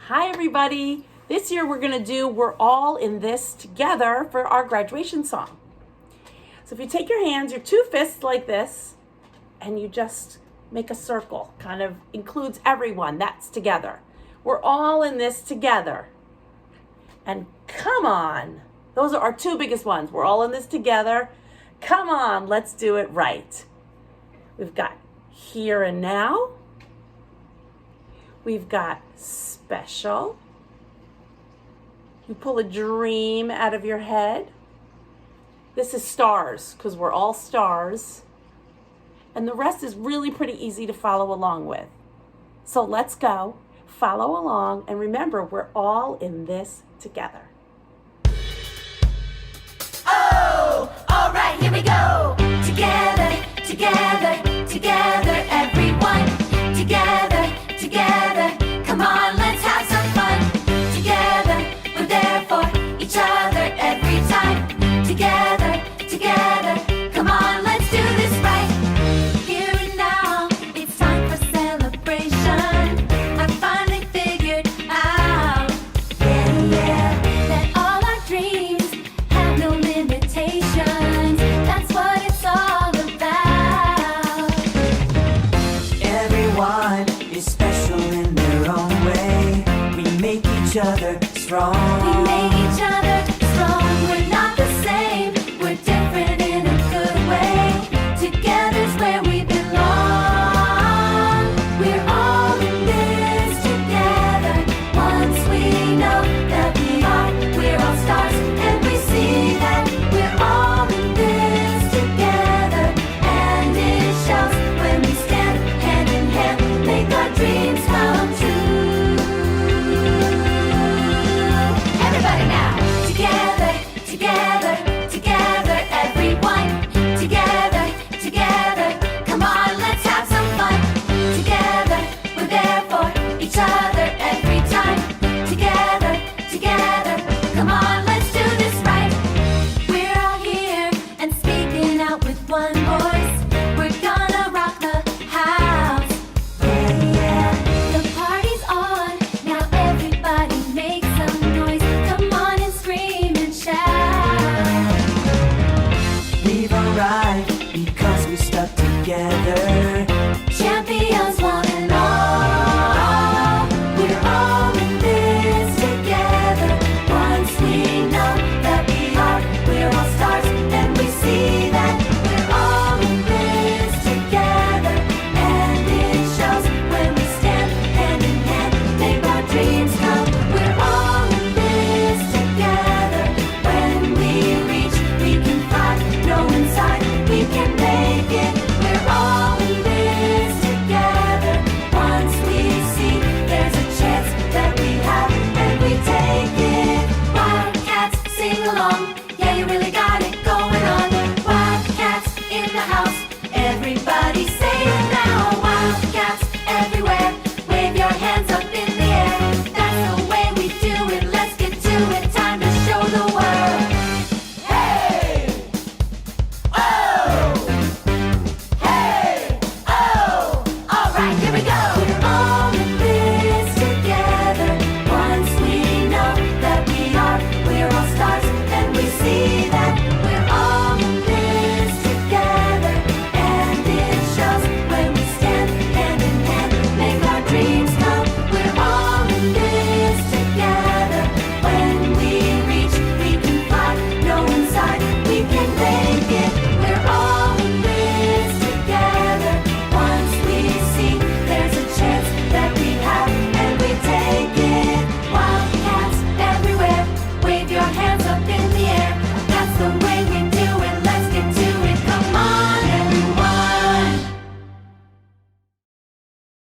Hi everybody. This year we're going to do We're All in This Together for our graduation song. So if you take your hands, your two fists like this, and you just make a circle, kind of includes everyone, that's together. We're all in this together. And come on, those are our two biggest ones. We're all in this together. Come on, let's do it right. We've got here and now. We've got special. You pull a dream out of your head. This is stars, because we're all stars. And the rest is really pretty easy to follow along with. So let's go, follow along, and remember, we're all in this together. Oh, all right, here we go. Together, together, together, everyone. Together, together, come on, let's have some fun. Together, we're there for each other every time. Together, together, come on, let's do this right. Here and now, it's time for celebration. I finally figured out, yeah, that all our dreams have no limitations. That's what it's all about. Everyone is special in their own way. We make each other strong. We make